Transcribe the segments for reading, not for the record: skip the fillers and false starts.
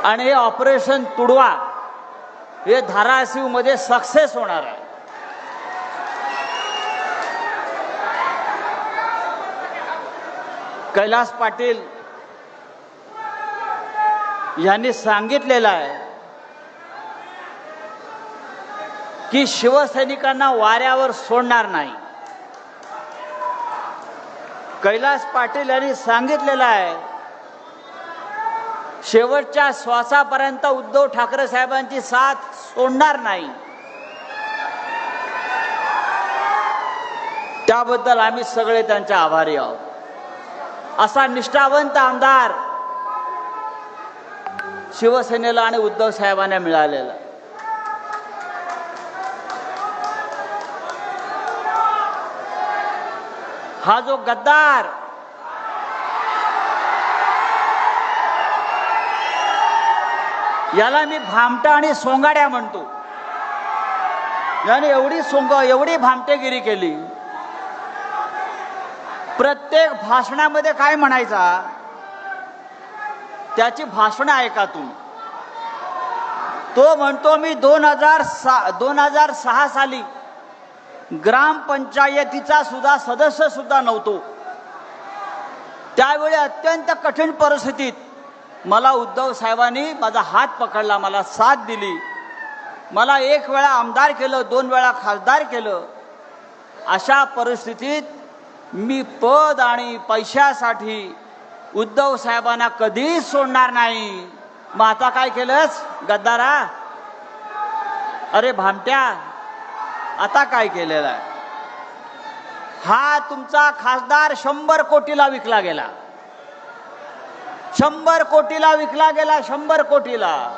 आणि हे ऑपरेशन तुडवा हे धाराशिव मध्ये सक्सेस होणार आहे. कैलास पाटील यांनी सांगितलेलं आहे की शिवसैनिकांना वाऱ्यावर सोडणार नाही. कैलास पाटील यांनी सांगितलेलं आहे शेवटच्या श्वासापर्यंत उद्धव ठाकरे साहेबांची साथ सोडणार नाही. त्याबद्दल आम्ही सगळे त्यांचे आभारी आहोत. असा निष्ठावंत आमदार शिवसेनेला आणि उद्धव साहेबांना मिळालेला. हा जो गद्दार याला मी भामटा आणि सोंगाड्या म्हणतो. याने एवढी भामटेगिरी केली. प्रत्येक भाषणामध्ये काय म्हणायचा, त्याची भाषणं ऐका तुम्ही. तो म्हणतो मी 2006 साली ग्रामपंचायतीचा सुद्धा सदस्य सुद्धा नव्हतो. त्यावेळी अत्यंत कठीण परिस्थितीत मला उद्धव साहेबांनी माझा हात पकडला, मला साथ दिली. मला 1 वेळा आमदार केलं, 2 वेळा खासदार केलं. अशा परिस्थितीत मी पद आणि पैशासाठी उद्धव साहेबांना कधीच सोडणार नाही. मग आता काय केलंस गद्दारा? अरे भामट्या, आता काय केलेलं आहे? हा तुमचा खासदार 100 कोटीला विकला गेला. 100 कोटीला विकला गेला. 100 कोटीला.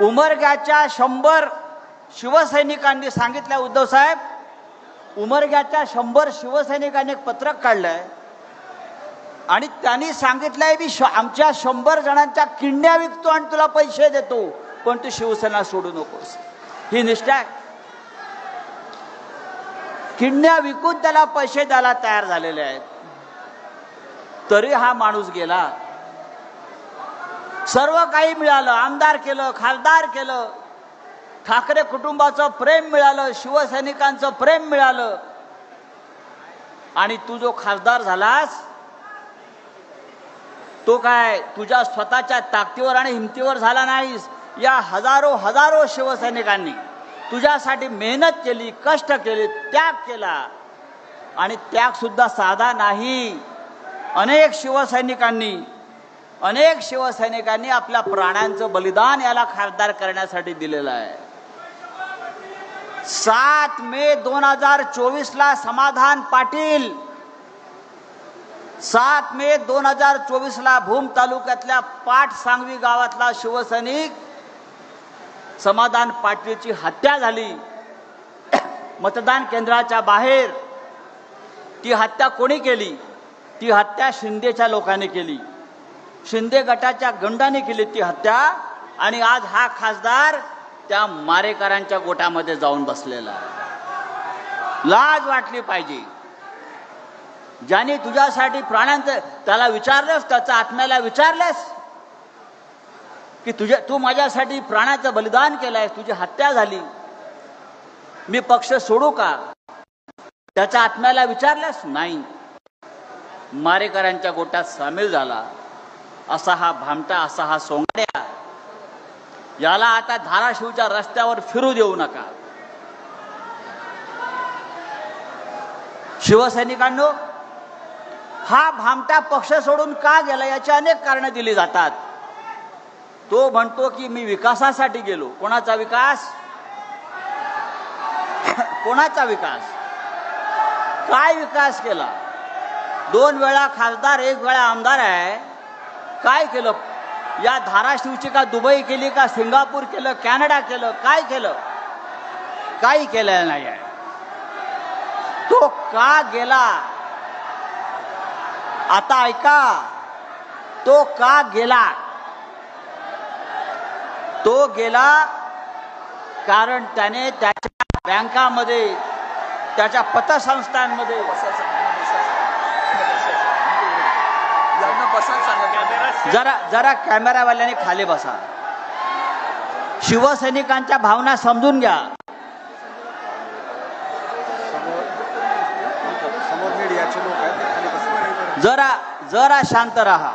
उमरग्याच्या 100 शिवसैनिकांनी सांगितलं, उद्धव साहेब, उमरग्याच्या 100 शिवसैनिकांनी एक पत्रक काढलंय आणि त्यांनी सांगितलंय मी आमच्या 100 जणांच्या किंड्या विकतो आणि तुला पैसे देतो, पण तू शिवसेना सोडू नकोस. ही निष्ठा आहे. किंड्या विकून त्याला पैसे द्यायला तयार झालेले आहेत. तरी हा माणूस गेला. सर्व काही मिळालं, आमदार केलं, खासदार केलं, ठाकरे कुटुंबाचं प्रेम मिळालं, शिवसैनिकांचं प्रेम मिळालं. आणि तू जो खासदार झालास तो काय तुझ्या स्वतःच्या ताकदीवर आणि हिमतीवर झाला नाहीस. या हजारो शिवसैनिकांनी तुझ्यासाठी मेहनत केली, कष्ट केले, त्याग केला. आणि त्याग सुद्धा साधा नाही. अनेक शिवसैनिकांनी आपल्या प्राणांचं बलिदान याला खासदार करण्यासाठी दिलेलं आहे. 7 मे 2024 ला समाधान पाटील, 7 मे 2024 ला भूम तालुक्यातल्या पाटसांगवी गावातला शिवसैनिक समाधान पाटीलची हत्या झाली. मतदान केंद्राच्या बाहेर. ती हत्या कोणी केली? ती हत्या शिंदेच्या लोकांनी केली. शिंदे गटाच्या गंडाने केली ती हत्या. आणि आज हा खासदार त्या मारेकरांच्या गोटामध्ये जाऊन बसलेला आहे. लाज वाटली पाहिजे. ज्याने तुझ्यासाठी प्राणांचं, त्याला विचारलंस, त्याच्या आत्म्याला विचारलंस की तू माझ्यासाठी प्राणाचं बलिदान केलंय, तुझी हत्या झाली, मी पक्ष सोडू का? त्याच्या आत्म्याला विचारलंस? नाही. मारेकरांच्या गोटात सामील झाला. असा हा भामटा, असा हा सोंगाड्या, याला आता धाराशिवच्या रस्त्यावर फिरू देऊ नका. शिवसैनिकांनो, हा भामटा पक्ष सोडून का गेला याची अनेक कारणं दिली जातात. तो म्हणतो की मी विकासासाठी गेलो. कोणाचा विकास? कोणाचा विकास? काय विकास केला? 2 वेळा खासदार, 1 वेळा आमदार आहे. काय केलं? या धाराशिवची का दुबई केली का सिंगापूर केलं, कॅनडा केलं? काय केलं? काही केलेलं नाही आहे. तो का गेला? आता ऐका, तो का गेला? तो गेला कारण त्याने त्याच्या बँकामध्ये त्याच्या पतसंस्थांमध्ये जरा जरा कॅमेरावाल्याने खाली बसा. शिवसैनिकांच्या भावना समजून घ्या. जरा जरा शांत राहा.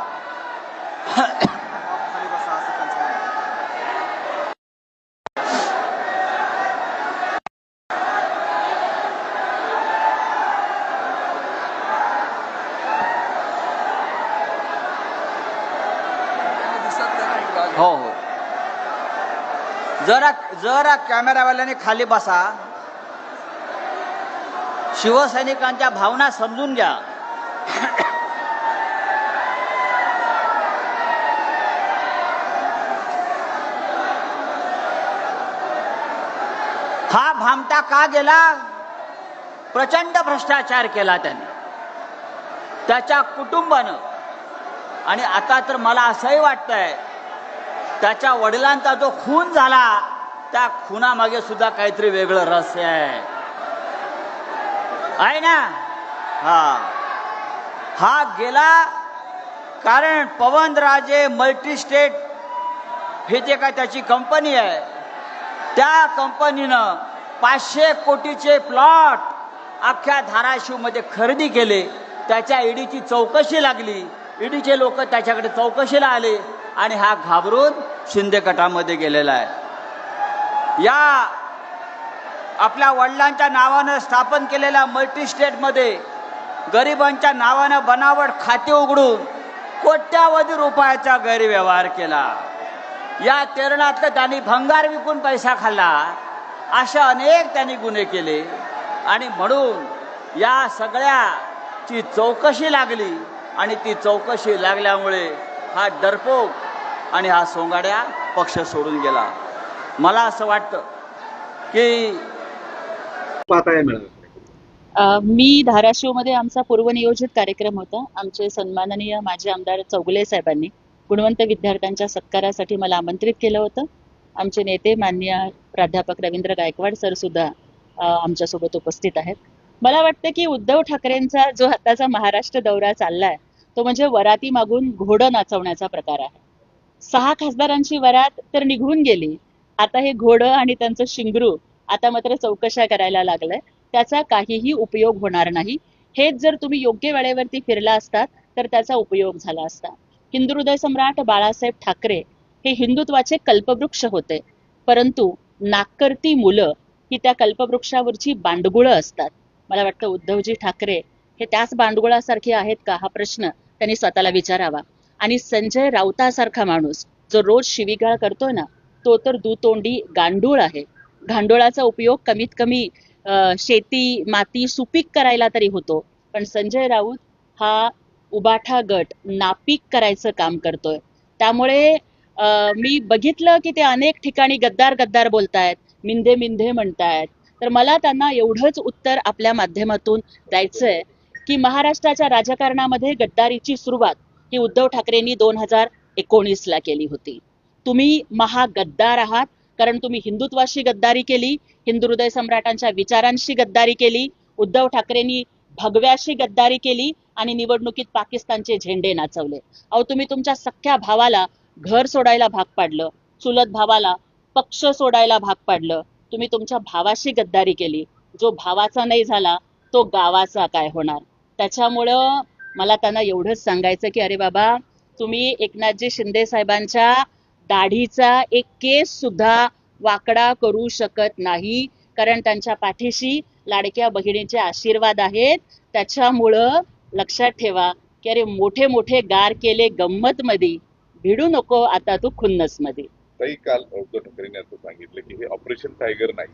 हो हो, जरा जरा कॅमेरावाल्याने खाली बसा. शिवसैनिकांच्या भावना समजून घ्या. हा भामटा का गेला? प्रचंड भ्रष्टाचार केला त्याने, त्याच्या कुटुंबानं. आणि आता तर मला असंही वाटतंय त्याच्या वडिलांचा जो खून झाला त्या खुनामागे सुद्धा काहीतरी वेगळं रहस्य आहे ना. हा गेला कारण पवनराजे मल्टीस्टेट हे जे काय त्याची कंपनी आहे, त्या कंपनीनं 500 कोटीचे प्लॉट अख्ख्या धाराशिवमध्ये खरेदी केले. त्याच्या ईडीची चौकशी लागली. ईडीचे लोक त्याच्याकडे चौकशीला आले आणि हा घाबरून शिंदे गटामध्ये गेलेला आहे. या आपल्या वडिलांच्या नावानं स्थापन केलेल्या मल्टीस्टेटमध्ये गरिबांच्या नावानं बनावट खाते उघडून कोट्यावधी रुपयाचा गैरव्यवहार केला. या तेरणातलं त्यांनी भंगार विकून पैसा खाल्ला. अशा अनेक त्यांनी गुन्हे केले आणि म्हणून या सगळ्याची चौकशी लागली. आणि ती चौकशी लागल्यामुळे हा डरपोक आणि हा सोंगाड्या पक्ष सोडून गेला. मला असं वाटतं की मी धाराशिवमध्ये आमचा पूर्वनियोजित कार्यक्रम होता. आमचे सन्माननीय माजी आमदार चौगुले साहेबांनी गुणवंत विद्यार्थ्यांच्या सत्कारासाठी मला आमंत्रित केलं होतं. आमचे नेते माननीय प्राध्यापक रवींद्र गायकवाड सर सुद्धा आमच्यासोबत उपस्थित आहेत. मला वाटतं की उद्धव ठाकरेंचा जो आताचा महाराष्ट्र दौरा चाललाय तो म्हणजे वराती मागून घोडं नाचवण्याचा प्रकार आहे. 6 खासदारांची वरात तर निघून गेली. आता हे घोडं आणि त्यांचं शिंगरू आता मात्र चौकशा करायला लागलंय. त्याचा काहीही उपयोग होणार नाही. हेच जर तुम्ही योग्य वेळेवरती फिरला असतात तर त्याचा उपयोग झाला असता. हिंदुहृदय सम्राट बाळासाहेब ठाकरे हे हिंदुत्वाचे कल्पवृक्ष होते, परंतु नाकर्ती मुलं ही त्या कल्पवृक्षावरची बांडगुळं असतात. मला वाटतं उद्धवजी ठाकरे हे त्याच बांडगुळासारखे आहेत का, हा प्रश्न त्यांनी स्वतःला विचारावा. आणि संजय राऊतासारखा माणूस जो रोज शिवीगाळ करतोय ना, तो तर दुतोंडी गांडूळ आहे. गांडुळाचा उपयोग कमीत कमी शेती माती सुपीक करायला तरी होतो, पण संजय राऊत हा उबाठा गट नापीक करायचं काम करतोय. त्यामुळे मी बघितलं की ते अनेक ठिकाणी गद्दार गद्दार बोलतायत, मिंधे मिंधे म्हणतायत. तर मला त्यांना एवढंच उत्तर आपल्या माध्यमातून द्यायचंय की महाराष्ट्राच्या राजकारणामध्ये गद्दारीची सुरुवात ही उद्धव ठाकरेंनी 2019ला केली होती. तुम्ही महागद्दार आहात, कारण तुम्ही हिंदुत्वाशी गद्दारी केली, हिंदुहृदय सम्राटांच्या विचारांशी गद्दारी केली. उद्धव ठाकरेंनी भगव्याशी गद्दारी केली आणि निवडणुकीत पाकिस्तानचे झेंडे नाचवले. अहो, तुम्ही तुमच्या सख्ख्या भावाला घर सोडायला भाग पाडलं, चुलत भावाला पक्ष सोडायला भाग पाडलं. तुम्ही तुमच्या भावाशी गद्दारी केली. जो भावाचा नाही झाला तो गावाचा काय होणार. त्याच्यामुळं मला त्यांना एवढंच सांगायचं की अरे बाबा, तुम्ही एकनाथजी शिंदे साहेबांच्या दाढीचा एक केस सुद्धा वाकडा करू शकत नाही, कारण त्यांच्या पाठीशी लाडक्या बहिणीचे आशीर्वाद आहेत. त्याच्यामुळं लक्षात ठेवा की अरे मोठे मोठे गार केले गंमत मध्ये, भिडू नको आता तू खुन्नस मध्ये. काही काल उद्धव ठाकरेंनी असं सांगितलं की हे ऑपरेशन टायगर नाही,